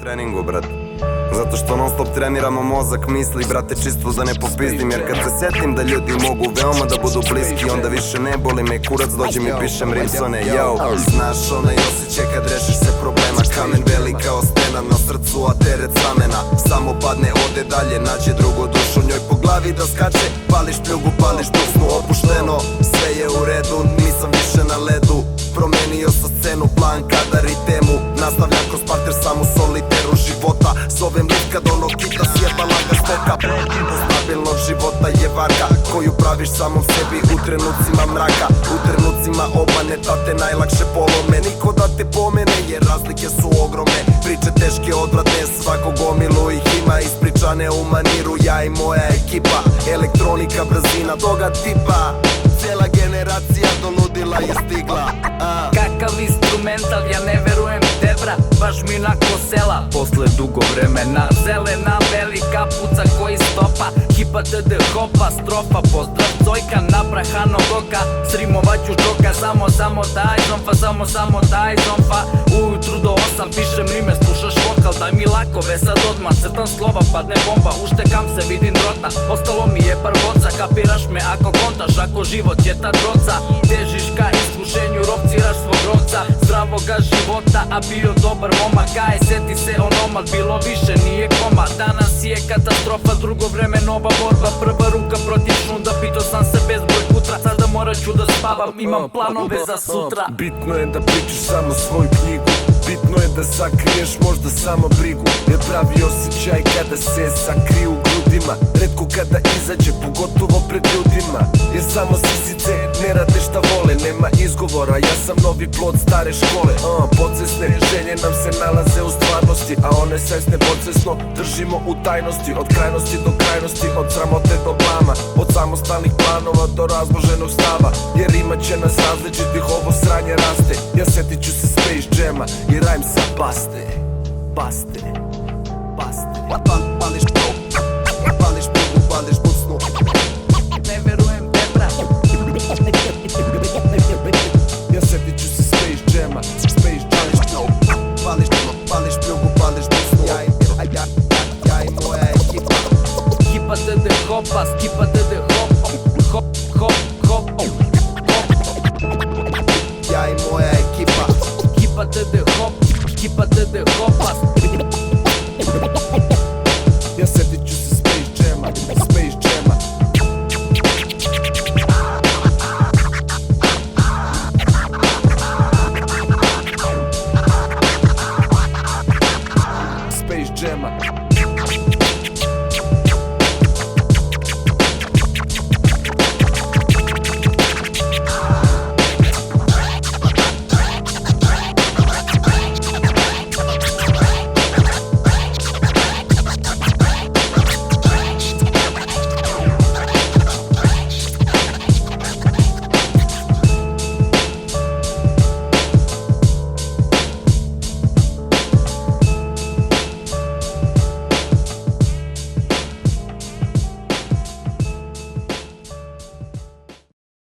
treningu, brate. Zato što non stop treniramo mozak, misli, brate, čisto da ne popizdim. Jer kad se setim da ljudi mogu veoma da budu bliski, onda više ne boli me kurac, dođem i pišem rimsone. Yo, znaš onaj osjećaj kad rešiš se problema, kamen veli kao stena na srcu, a teret s ramena. Samo padne, ode dalje, nađe drugu dušu, njoj po glavi da skače. Pališ pljugu, pališ dusnu, opušteno, sve je u redu, nisam više na ledu. Promenio sam scenu, plan, kadar i temu. Nastavljam kroz parter, samo soliteru života. Zovem lik kad ono kita sjebala ga stoka. Pređivo stabilnog života je varka koju praviš samom sebi u trenucima mraka. U trenucima obmane, tate najlakše polome. Niko da te pomene jer razlike su ogromne. Priče teške, odvratne, svakog gomilu ih ima. Ispričane u maniru, ja i moja ekipa. Elektronika, brzina, toga tipa. Cijela generacija do ludila je stigla. Kakav instrumental, ja ne verujem debra. Baš mi nako sela, posle dugo vremena. Zelena velika puca koji stopa. Hipa td hopa, strofa, pozdrav Cojka, naprahano goka. Srimovaću džoka, samo daj zomfa, samo daj zomfa. Ujutru do 8 pišem rime, slušaš vokal, daj mi lakove sad odmah. Crtam slova, padne bomba, uštekam se, vidim drota. Ostalo mi je par boca, kapiraš me ako kontaš, ako život je ta droca. Težiš ka iskušenju, rovciraš svog rovca. Zdravoga života, a bio dobar momak. Kaj, seti se onomad, bilo više nije koma. Danas je katastrofa, drugo vreme nova borba. Prva ruka protiv šunda, pitao sam se bezbroj puta. Sada morat ću da spavam, imam planove za sutra. Bitno je da pričaš samo svoju knjigu. Bitno je da sakriješ možda samo brigu. Jer pravi osjećaj kada se sakrije u grudima, retko kada izađe, pogotovo pred ljudima. Jer samo sisice ne rade šta vole, nema izgovora, ja sam novi plod stare škole. Podsvesne želje nam se nalaze u stvarnosti, a one svesne podsvesno držimo u tajnosti. Od krajnosti do krajnosti, od sramote do blama, od samostalnih planova do razloženog stava. Jer imat će nas različitih, ovo sranje raste. Ja setit ću se Space Jama i rajm sa Baste. Pališ pljugu, pališ bucnu. Ne verujem debra. Ja setit ću se Space Jama. Pališ pljugu, pališ bucnu. Ja i moja ekipa. Hipa td hopa, skipa td hop. Ja i moja ekipa. Hipa td hop, skipa td hopa. Ja setit ću se Space Jama. Space Jama.